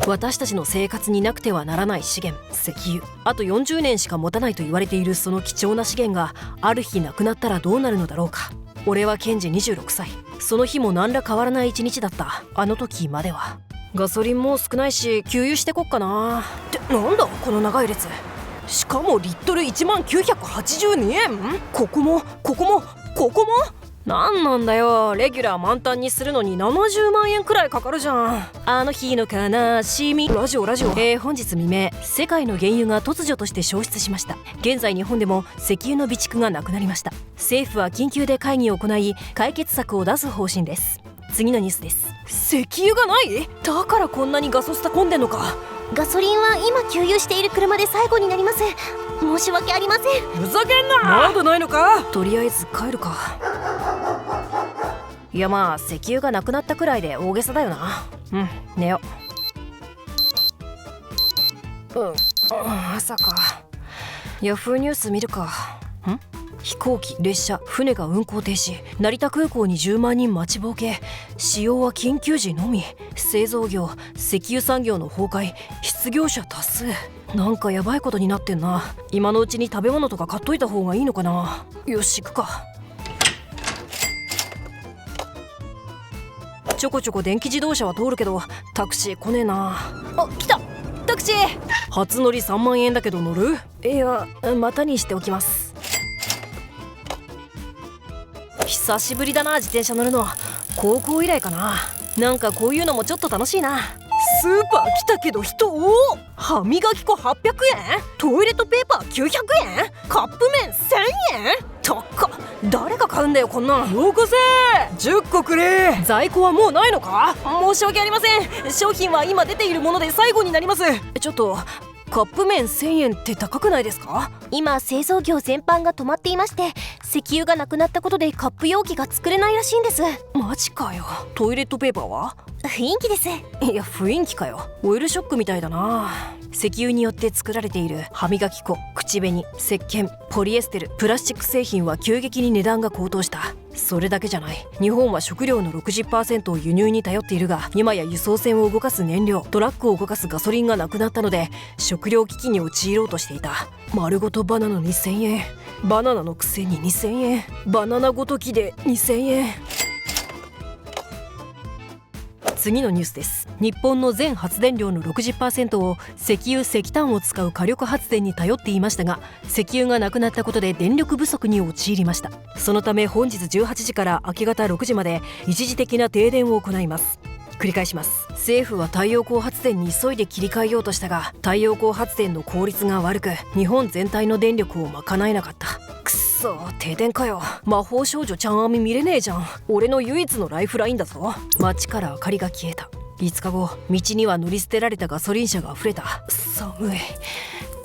私たちの生活になくてはならない資源、石油。あと40年しか持たないと言われているその貴重な資源がある日なくなったらどうなるのだろうか。俺はケンジ26歳。その日も何ら変わらない一日だった。あの時までは。ガソリンも少ないし給油してこっかな。ってなんだこの長い列。しかもリットル1982円。ここもなんだよ。レギュラー満タンにするのに70万円くらいかかるじゃん。あの日の悲しみ。ラジオ。本日未明、世界の原油が突如として消失しました。現在日本でも石油の備蓄がなくなりました。政府は緊急で会議を行い解決策を出す方針です。次のニュースです。石油がない？だからこんなにガソスタ混んでんのか。ガソリンは今給油している車で最後になります。申し訳ありません。ふざけんな。まだないのか。とりあえず帰るか。いやまあ石油がなくなったくらいで大げさだよな。寝よう。朝か。ヤフーニュース見るか。飛行機、列車、船が運航停止。成田空港に10万人待ちぼうけ。使用は緊急時のみ。製造業、石油産業の崩壊。失業者多数。なんかやばいことになってんな。今のうちに食べ物とか買っといた方がいいのかな。よし行くか。ちょこちょこ電気自動車は通るけどタクシー来ねえな。あ、来た。タクシー。初乗り3万円だけど乗る？いや、またにしておきます。久しぶりだな、自転車乗るの。高校以来かな。なんかこういうのもちょっと楽しいな。スーパー来たけど人多っ。歯磨き粉800円、トイレットペーパー900円、カップ麺1000円。高っ。誰が買うんだよこんなん。よこせ。10個くれ。在庫はもうないのか。申し訳ありません。商品は今出ているもので最後になります。ちょっとカップ麺1000円って高くないですか？今製造業全般が止まっていまして、石油がなくなったことでカップ容器が作れないらしいんです。マジかよ。トイレットペーパーは？雰囲気です。いや雰囲気かよ。オイルショックみたいだな。石油によって作られている歯磨き粉、口紅、石鹸、ポリエステル、プラスチック製品は急激に値段が高騰した。それだけじゃない。日本は食料の 60% を輸入に頼っているが、今や輸送船を動かす燃料、トラックを動かすガソリンがなくなったので食料危機に陥ろうとしていた。丸ごとバナナ2000円、バナナのくせに2000円、バナナごときで2000円。次のニュースです。日本の全発電量の 60% を石油石炭を使う火力発電に頼っていましたが、石油がなくなったことで電力不足に陥りました。そのため本日18時から明け方6時まで一時的な停電を行います。繰り返します。政府は太陽光発電に急いで切り替えようとしたが、太陽光発電の効率が悪く日本全体の電力を賄えなかった。くっそ、停電かよ。魔法少女ちゃん網見れねえじゃん。俺の唯一のライフラインだぞ。街から明かりが消えた。5日後、道には乗り捨てられたガソリン車が溢れた。寒い。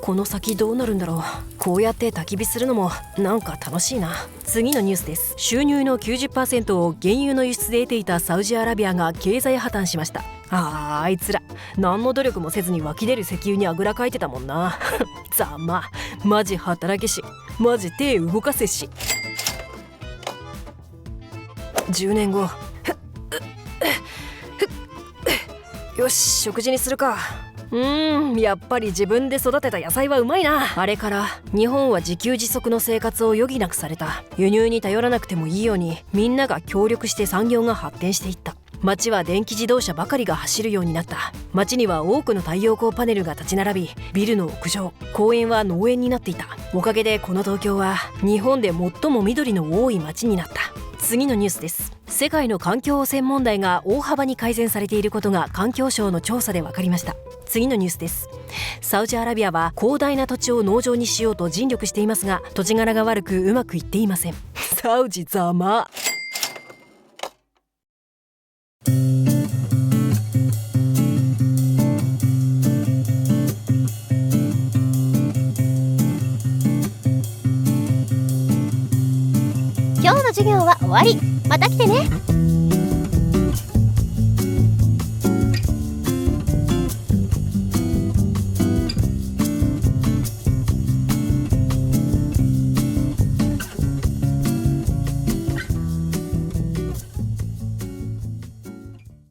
この先どうなるんだろう。こうやって焚き火するのもなんか楽しいな。次のニュースです。収入の 90% を原油の輸出で得ていたサウジアラビアが経済破綻しました。あいつら何の努力もせずに湧き出る石油にあぐらかいてたもんな。ざまマジ働けし、マジ手動かせし。10年後、よし食事にするか。やっぱり自分で育てた野菜はうまいな。あれから日本は自給自足の生活を余儀なくされた。輸入に頼らなくてもいいようにみんなが協力して産業が発展していった。街は電気自動車ばかりが走るようになった。街には多くの太陽光パネルが立ち並び、ビルの屋上、公園は農園になっていた。おかげでこの東京は日本で最も緑の多い街になった。次のニュースです。世界の環境汚染問題が大幅に改善されていることが環境省の調査で分かりました。次のニュースです。サウジアラビアは広大な土地を農場にしようと尽力していますが、土地柄が悪くうまくいっていません。サウジざま。今日の授業は終わり。また来てね。